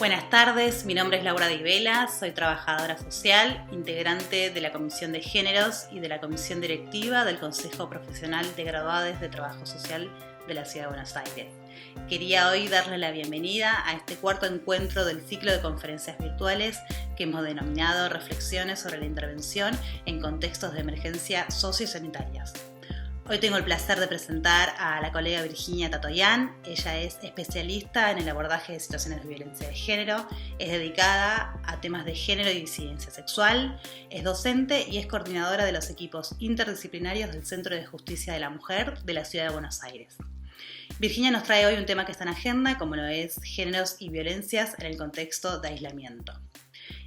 Buenas tardes, mi nombre es Laura Di Vela, soy trabajadora social, integrante de la Comisión de Géneros y de la Comisión Directiva del Consejo Profesional de Graduados de Trabajo Social de la Ciudad de Buenos Aires. Quería hoy darle la bienvenida a este cuarto encuentro del ciclo de conferencias virtuales que hemos denominado Reflexiones sobre la intervención en contextos de emergencia sociosanitarias. Hoy tengo el placer de presentar a la colega Virginia Tatoian. Ella es especialista en el abordaje de situaciones de violencia de género, es dedicada a temas de género y disidencia sexual, es docente y es coordinadora de los equipos interdisciplinarios del Centro de Justicia de la Mujer de la Ciudad de Buenos Aires. Virginia nos trae hoy un tema que está en agenda, como lo es géneros y violencias en el contexto de aislamiento.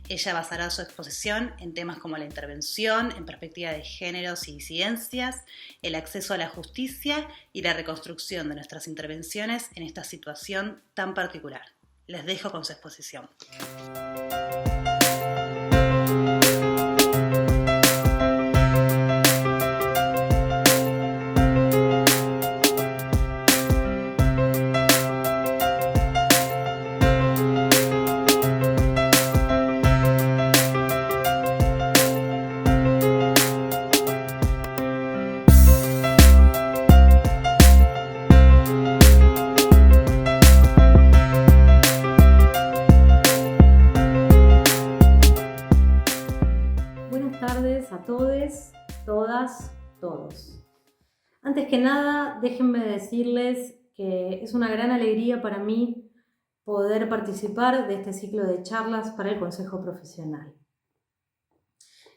Ella basará su exposición en temas como la intervención en perspectiva de géneros y disidencias, el acceso a la justicia y la reconstrucción de nuestras intervenciones en esta situación tan particular. Les dejo con su exposición. Todos. Antes que nada, déjenme decirles que es una gran alegría para mí poder participar de este ciclo de charlas para el Consejo Profesional.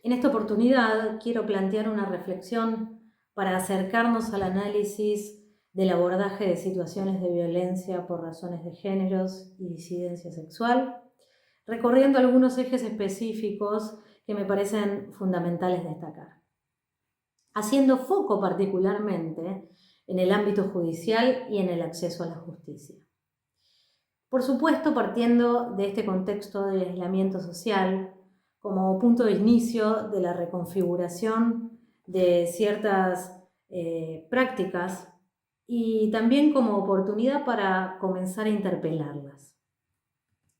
En esta oportunidad quiero plantear una reflexión para acercarnos al análisis del abordaje de situaciones de violencia por razones de géneros y disidencia sexual, recorriendo algunos ejes específicos que me parecen fundamentales destacar, haciendo foco particularmente en el ámbito judicial y en el acceso a la justicia. Por supuesto, partiendo de este contexto de aislamiento social como punto de inicio de la reconfiguración de ciertas prácticas y también como oportunidad para comenzar a interpelarlas.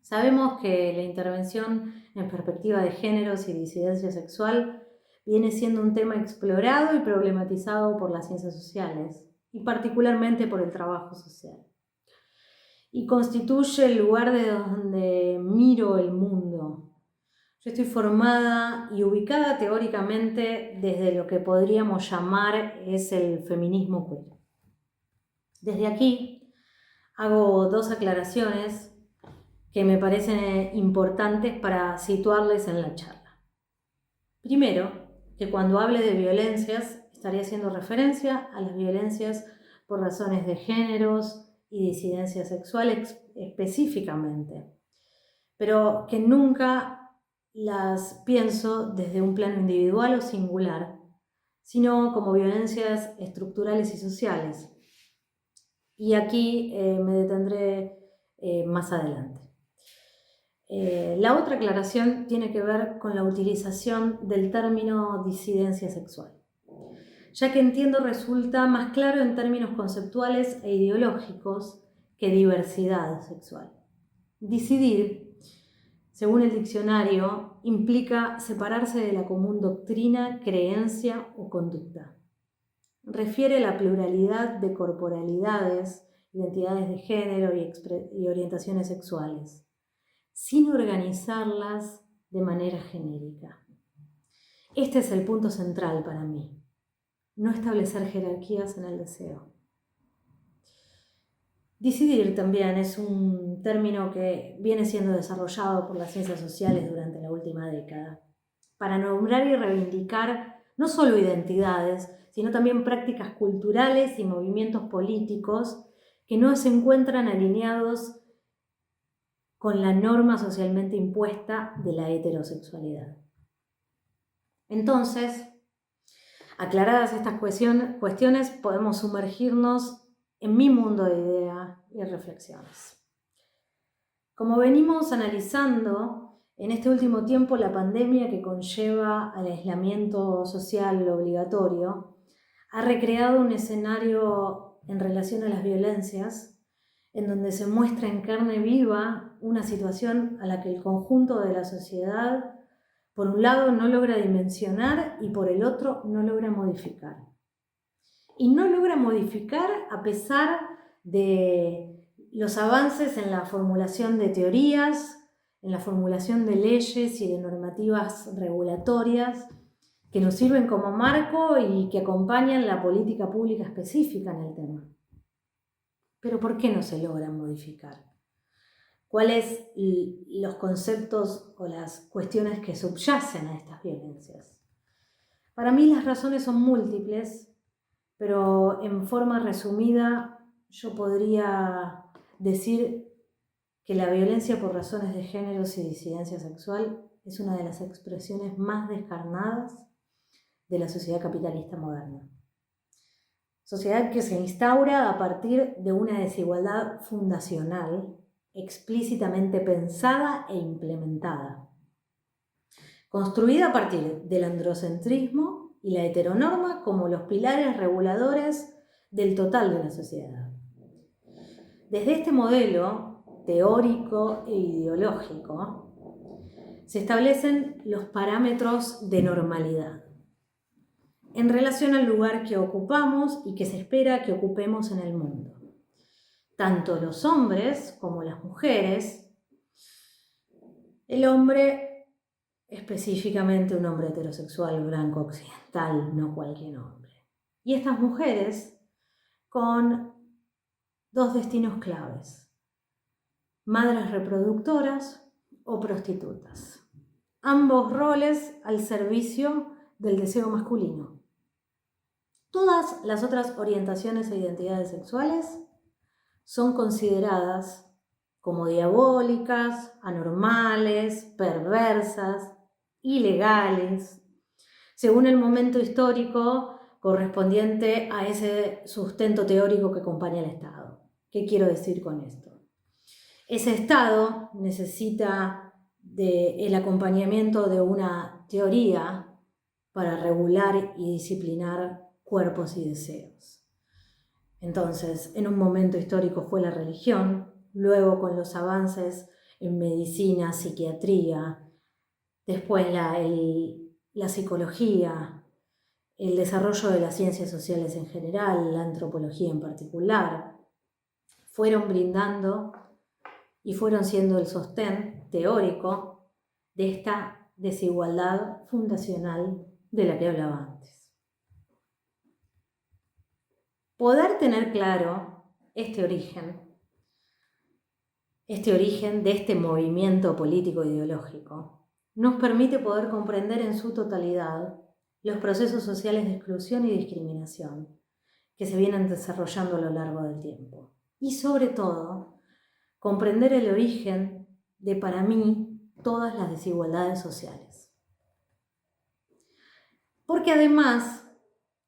Sabemos que la intervención en perspectiva de géneros y disidencia sexual viene siendo un tema explorado y problematizado por las ciencias sociales y particularmente por el trabajo social. Y constituye el lugar de donde miro el mundo. Yo estoy formada y ubicada teóricamente desde lo que podríamos llamar es el feminismo queer. Desde aquí hago dos aclaraciones que me parecen importantes para situarles en la charla. Primero, que cuando hable de violencias estaré haciendo referencia a las violencias por razones de géneros y disidencia sexual específicamente, pero que nunca las pienso desde un plano individual o singular, sino como violencias estructurales y sociales. Y aquí me detendré más adelante. La otra aclaración tiene que ver con la utilización del término disidencia sexual, ya que entiendo resulta más claro en términos conceptuales e ideológicos que diversidad sexual. Disidir, según el diccionario, implica separarse de la común doctrina, creencia o conducta. Refiere a la pluralidad de corporalidades, identidades de género y orientaciones sexuales, sin organizarlas de manera genérica. Este es el punto central para mí, no establecer jerarquías en el deseo. Disidir también es un término que viene siendo desarrollado por las ciencias sociales durante la última década, para nombrar y reivindicar no solo identidades, sino también prácticas culturales y movimientos políticos que no se encuentran alineados con la norma socialmente impuesta de la heterosexualidad. Entonces, aclaradas estas cuestiones, podemos sumergirnos en mi mundo de ideas y reflexiones. Como venimos analizando en este último tiempo, la pandemia que conlleva al aislamiento social obligatorio ha recreado un escenario en relación a las violencias en donde se muestra en carne viva una situación a la que el conjunto de la sociedad, por un lado, no logra dimensionar y por el otro, no logra modificar. Y no logra modificar a pesar de los avances en la formulación de teorías, en la formulación de leyes y de normativas regulatorias que nos sirven como marco y que acompañan la política pública específica en el tema. Pero ¿por qué no se logran modificar? ¿Cuáles los conceptos o las cuestiones que subyacen a estas violencias? Para mí las razones son múltiples, pero en forma resumida yo podría decir que la violencia por razones de géneros y disidencia sexual es una de las expresiones más descarnadas de la sociedad capitalista moderna. Sociedad que se instaura a partir de una desigualdad fundacional, explícitamente pensada e implementada, construida a partir del androcentrismo y la heteronorma como los pilares reguladores del total de la sociedad. Desde este modelo teórico e ideológico se establecen los parámetros de normalidad en relación al lugar que ocupamos y que se espera que ocupemos en el mundo. Tanto los hombres como las mujeres, el hombre, específicamente un hombre heterosexual, blanco, occidental, no cualquier hombre. Y estas mujeres con dos destinos claves: madres reproductoras o prostitutas. Ambos roles al servicio del deseo masculino. Todas las otras orientaciones e identidades sexuales son consideradas como diabólicas, anormales, perversas, ilegales, según el momento histórico correspondiente a ese sustento teórico que acompaña al Estado. ¿Qué quiero decir con esto? Ese Estado necesita del acompañamiento de una teoría para regular y disciplinar cuerpos y deseos. Entonces, en un momento histórico fue la religión, luego con los avances en medicina, psiquiatría, después la psicología, el desarrollo de las ciencias sociales en general, la antropología en particular, fueron brindando y fueron siendo el sostén teórico de esta desigualdad fundacional de la que hablaba antes. Poder tener claro este origen de este movimiento político ideológico, nos permite poder comprender en su totalidad los procesos sociales de exclusión y discriminación que se vienen desarrollando a lo largo del tiempo. Y sobre todo, comprender el origen de, para mí, todas las desigualdades sociales. Porque además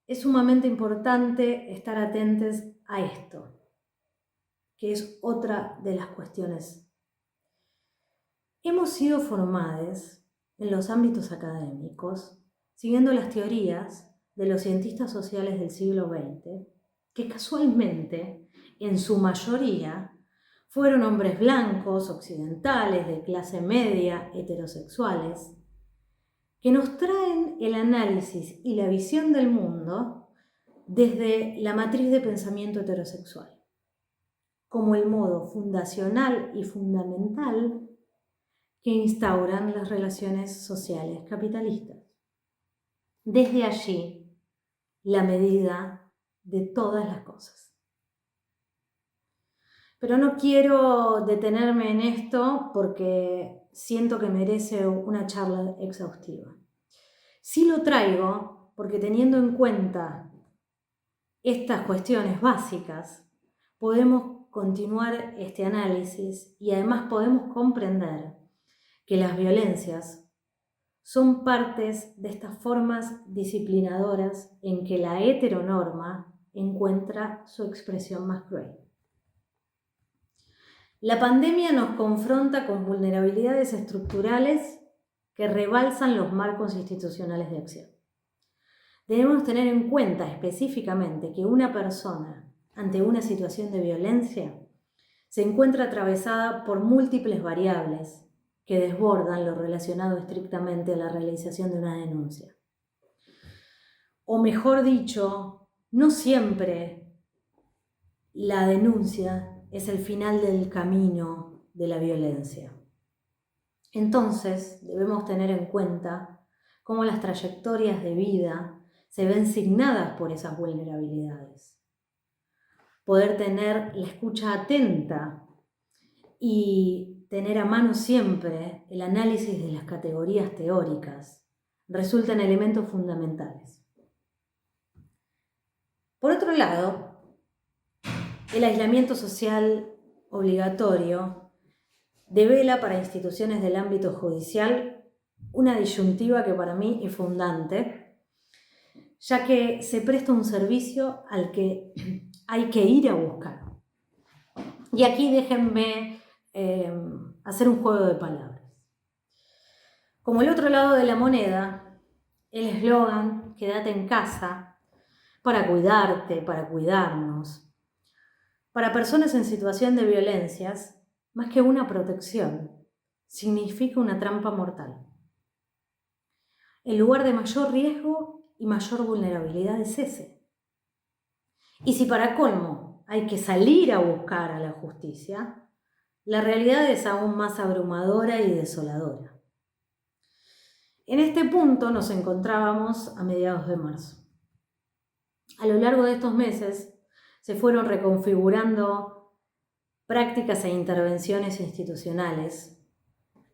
es sumamente importante estar atentos a esto, que es otra de las cuestiones. Hemos sido formados en los ámbitos académicos, siguiendo las teorías de los cientistas sociales del siglo XX, que casualmente, en su mayoría, fueron hombres blancos, occidentales, de clase media, heterosexuales, que nos traen el análisis y la visión del mundo desde la matriz de pensamiento heterosexual, como el modo fundacional y fundamental que instauran las relaciones sociales capitalistas. Desde allí, la medida de todas las cosas. Pero no quiero detenerme en esto porque siento que merece una charla exhaustiva. Sí lo traigo porque, teniendo en cuenta estas cuestiones básicas, podemos continuar este análisis y además podemos comprender que las violencias son partes de estas formas disciplinadoras en que la heteronorma encuentra su expresión más cruel. La pandemia nos confronta con vulnerabilidades estructurales que rebalsan los marcos institucionales de acción. Debemos tener en cuenta específicamente que una persona ante una situación de violencia se encuentra atravesada por múltiples variables que desbordan lo relacionado estrictamente a la realización de una denuncia. O mejor dicho, no siempre la denuncia es el final del camino de la violencia. Entonces, debemos tener en cuenta cómo las trayectorias de vida se ven signadas por esas vulnerabilidades. Poder tener la escucha atenta y tener a mano siempre el análisis de las categorías teóricas resultan elementos fundamentales. Por otro lado, el aislamiento social obligatorio devela para instituciones del ámbito judicial una disyuntiva que para mí es fundante, ya que se presta un servicio al que hay que ir a buscar. Y aquí déjenme hacer un juego de palabras. Como el otro lado de la moneda, el eslogan "Quédate en casa", para cuidarte, para cuidarnos, para personas en situación de violencias, más que una protección, significa una trampa mortal. El lugar de mayor riesgo y mayor vulnerabilidad es ese. Y si para colmo hay que salir a buscar a la justicia, la realidad es aún más abrumadora y desoladora. En este punto nos encontrábamos a mediados de marzo. A lo largo de estos meses se fueron reconfigurando prácticas e intervenciones institucionales,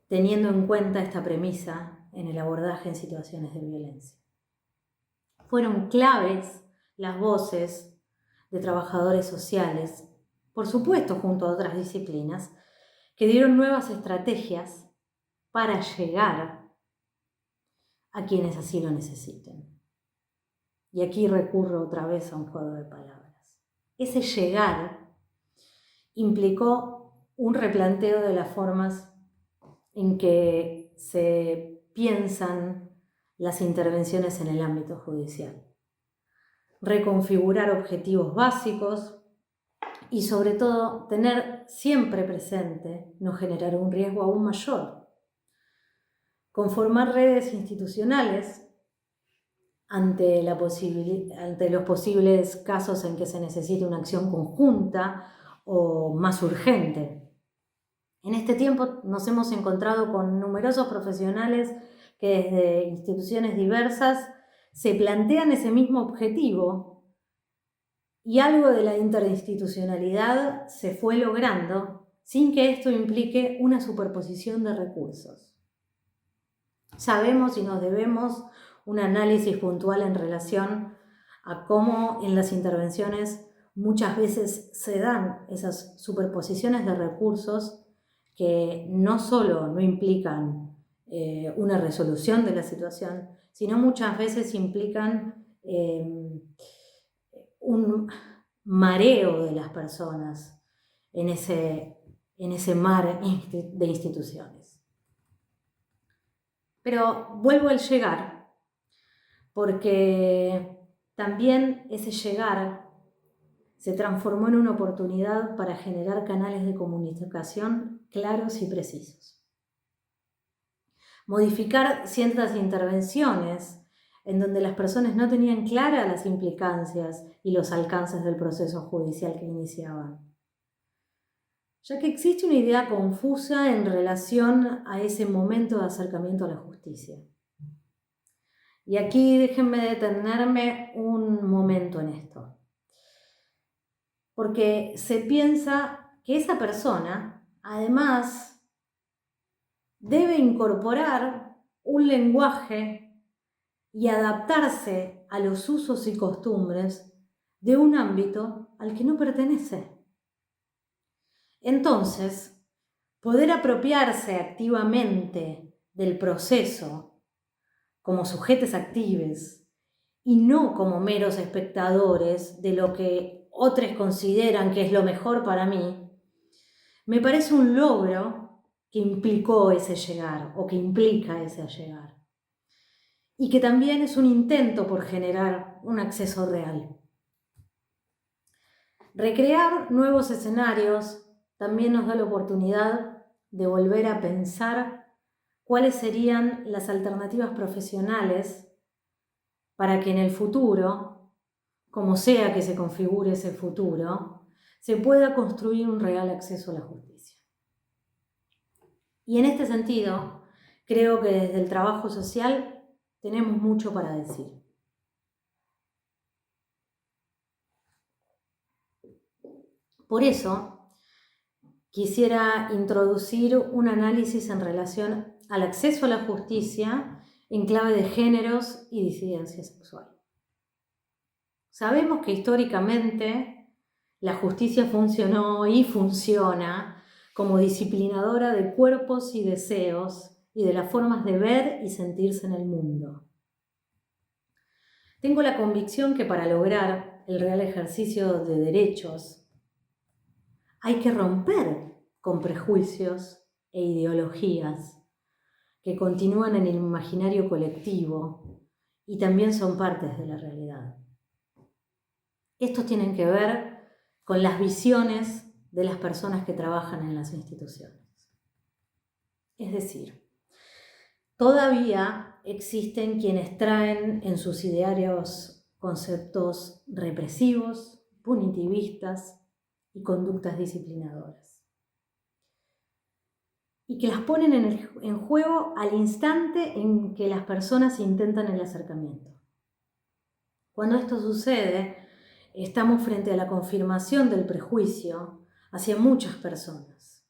teniendo en cuenta esta premisa en el abordaje en situaciones de violencia. Fueron claves las voces de trabajadores sociales, por supuesto junto a otras disciplinas, que dieron nuevas estrategias para llegar a quienes así lo necesiten. Y aquí recurro otra vez a un juego de palabras. Ese llegar implicó un replanteo de las formas en que se piensan las intervenciones en el ámbito judicial. Reconfigurar objetivos básicos y sobre todo tener siempre presente no generar un riesgo aún mayor. Conformar redes institucionales ante los posibles casos en que se necesite una acción conjunta o más urgente. En este tiempo nos hemos encontrado con numerosos profesionales que desde instituciones diversas se plantean ese mismo objetivo y algo de la interinstitucionalidad se fue logrando sin que esto implique una superposición de recursos. Sabemos y nos debemos un análisis puntual en relación a cómo en las intervenciones muchas veces se dan esas superposiciones de recursos que no solo no implican una resolución de la situación, sino muchas veces implican un mareo de las personas en ese mar de instituciones. Pero vuelvo al llegar, porque también ese llegar se transformó en una oportunidad para generar canales de comunicación claros y precisos. Modificar ciertas intervenciones en donde las personas no tenían claras las implicancias y los alcances del proceso judicial que iniciaban, ya que existe una idea confusa en relación a ese momento de acercamiento a la justicia. Y aquí déjenme detenerme un momento en esto. Porque se piensa que esa persona, además, debe incorporar un lenguaje y adaptarse a los usos y costumbres de un ámbito al que no pertenece. Entonces, poder apropiarse activamente del proceso como sujetos actives y no como meros espectadores de lo que otros consideran que es lo mejor para mí, me parece un logro que implicó ese llegar o que implica ese llegar. Y que también es un intento por generar un acceso real. Recrear nuevos escenarios también nos da la oportunidad de volver a pensar cuáles serían las alternativas profesionales para que en el futuro, como sea que se configure ese futuro, se pueda construir un real acceso a la justicia. Y en este sentido, creo que desde el trabajo social tenemos mucho para decir. Por eso, quisiera introducir un análisis en relación al acceso a la justicia en clave de géneros y disidencia sexual. Sabemos que históricamente la justicia funcionó y funciona como disciplinadora de cuerpos y deseos y de las formas de ver y sentirse en el mundo. Tengo la convicción que para lograr el real ejercicio de derechos hay que romper con prejuicios e ideologías que continúan en el imaginario colectivo y también son partes de la realidad. Estos tienen que ver con las visiones de las personas que trabajan en las instituciones. Es decir, todavía existen quienes traen en sus idearios conceptos represivos, punitivistas y conductas disciplinadoras, y que las ponen en juego al instante en que las personas intentan el acercamiento. Cuando esto sucede, estamos frente a la confirmación del prejuicio hacia muchas personas,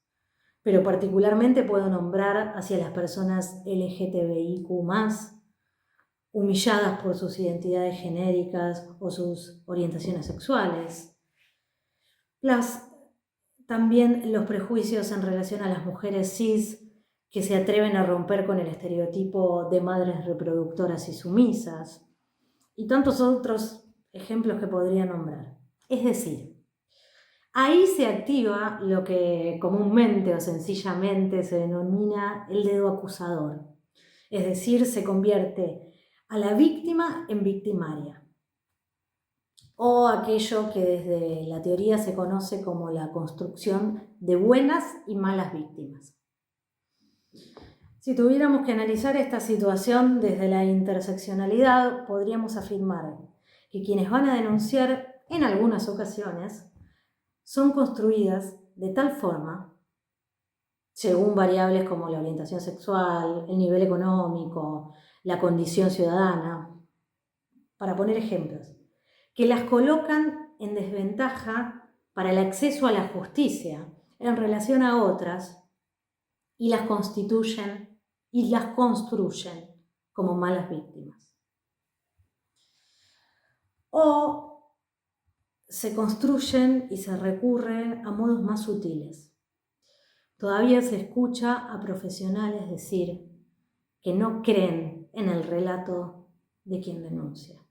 pero particularmente puedo nombrar hacia las personas LGTBIQ+, humilladas por sus identidades genéricas o sus orientaciones sexuales. También los prejuicios en relación a las mujeres cis que se atreven a romper con el estereotipo de madres reproductoras y sumisas, y tantos otros ejemplos que podría nombrar. Es decir, ahí se activa lo que comúnmente o sencillamente se denomina el dedo acusador. Es decir, se convierte a la víctima en victimaria, o aquello que desde la teoría se conoce como la construcción de buenas y malas víctimas. Si tuviéramos que analizar esta situación desde la interseccionalidad, podríamos afirmar que quienes van a denunciar en algunas ocasiones son construidas de tal forma, según variables como la orientación sexual, el nivel económico, la condición ciudadana, para poner ejemplos, que las colocan en desventaja para el acceso a la justicia en relación a otras y las constituyen y las construyen como malas víctimas. O se construyen y se recurren a modos más sutiles. Todavía se escucha a profesionales decir que no creen en el relato de quien denuncia.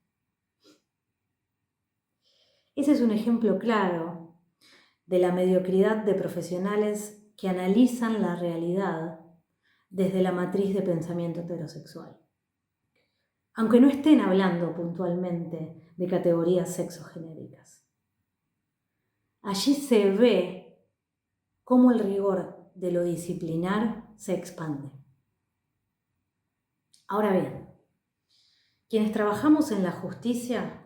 Ese es un ejemplo claro de la mediocridad de profesionales que analizan la realidad desde la matriz de pensamiento heterosexual. Aunque no estén hablando puntualmente de categorías sexogenéricas. Allí se ve cómo el rigor de lo disciplinar se expande. Ahora bien, quienes trabajamos en la justicia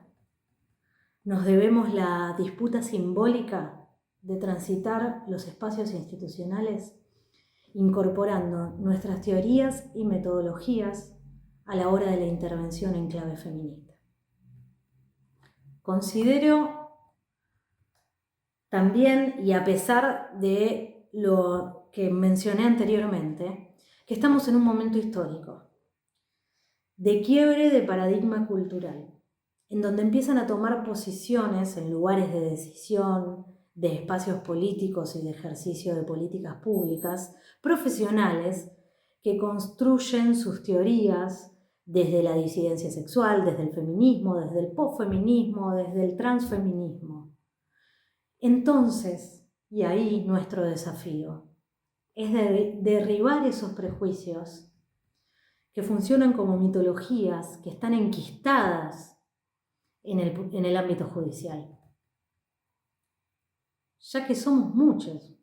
nos debemos la disputa simbólica de transitar los espacios institucionales incorporando nuestras teorías y metodologías a la hora de la intervención en clave feminista. Considero también, y a pesar de lo que mencioné anteriormente, que estamos en un momento histórico de quiebre de paradigma cultural, en donde empiezan a tomar posiciones en lugares de decisión, de espacios políticos y de ejercicio de políticas públicas, profesionales que construyen sus teorías desde la disidencia sexual, desde el feminismo, desde el posfeminismo, desde el transfeminismo. Entonces, y ahí nuestro desafío, es derribar esos prejuicios que funcionan como mitologías que están enquistadas en el ámbito judicial. Ya que somos muchos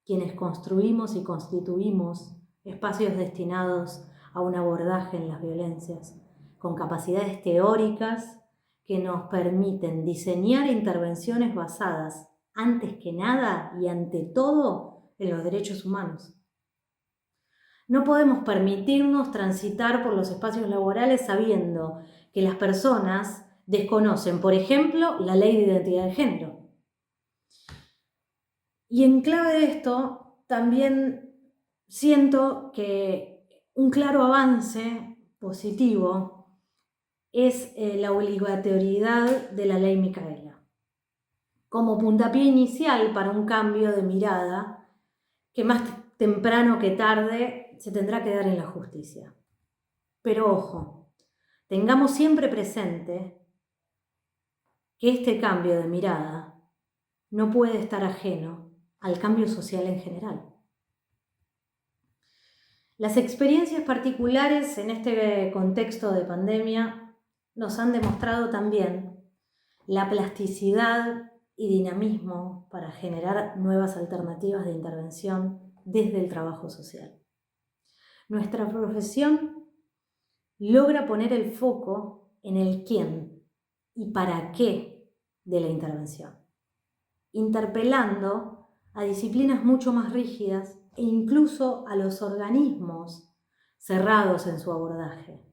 quienes construimos y constituimos espacios destinados a un abordaje en las violencias, con capacidades teóricas que nos permiten diseñar intervenciones basadas, antes que nada y ante todo, en los derechos humanos. No podemos permitirnos transitar por los espacios laborales sabiendo que las personas desconocen, por ejemplo, la ley de identidad de género. Y en clave de esto, también siento que un claro avance positivo es la obligatoriedad de la ley Micaela, como puntapié inicial para un cambio de mirada que más temprano que tarde se tendrá que dar en la justicia. Pero ojo, tengamos siempre presente que este cambio de mirada no puede estar ajeno al cambio social en general. Las experiencias particulares en este contexto de pandemia nos han demostrado también la plasticidad y dinamismo para generar nuevas alternativas de intervención desde el trabajo social. Nuestra profesión logra poner el foco en el quién y para qué de la intervención, interpelando a disciplinas mucho más rígidas e incluso a los organismos cerrados en su abordaje.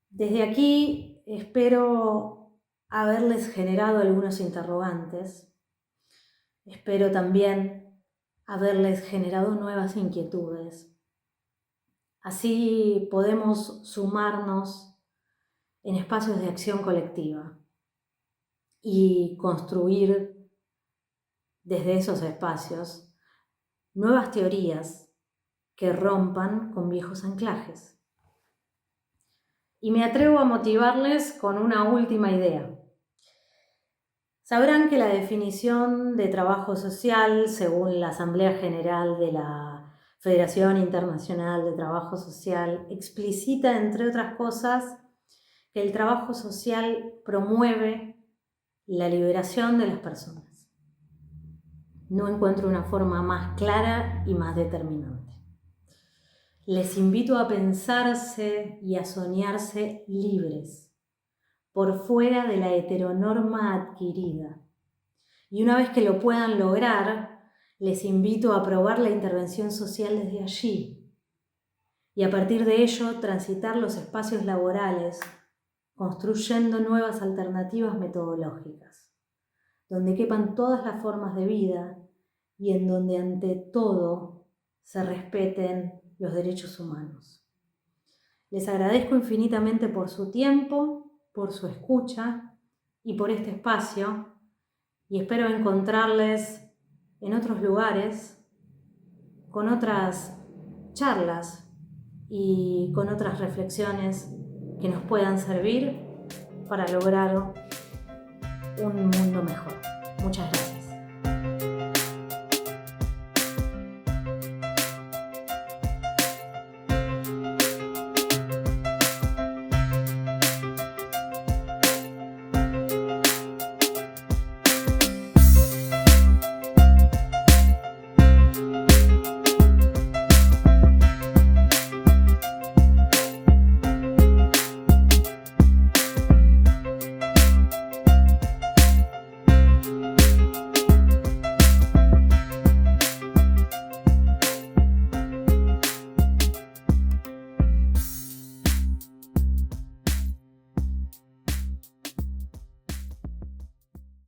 Desde aquí espero haberles generado algunos interrogantes. Espero también haberles generado nuevas inquietudes. Así podemos sumarnos en espacios de acción colectiva y construir desde esos espacios nuevas teorías que rompan con viejos anclajes. Y me atrevo a motivarles con una última idea. Sabrán que la definición de trabajo social, según la Asamblea General de la Federación Internacional de Trabajo Social, explicita, entre otras cosas, que el trabajo social promueve la liberación de las personas. No encuentro una forma más clara y más determinante. Les invito a pensarse y a soñarse libres, por fuera de la heteronorma adquirida. Y una vez que lo puedan lograr, les invito a probar la intervención social desde allí y a partir de ello transitar los espacios laborales construyendo nuevas alternativas metodológicas, donde quepan todas las formas de vida y en donde ante todo se respeten los derechos humanos. Les agradezco infinitamente por su tiempo, por su escucha y por este espacio, y espero encontrarles en otros lugares con otras charlas y con otras reflexiones que nos puedan servir para lograr un mundo mejor. Muchas gracias.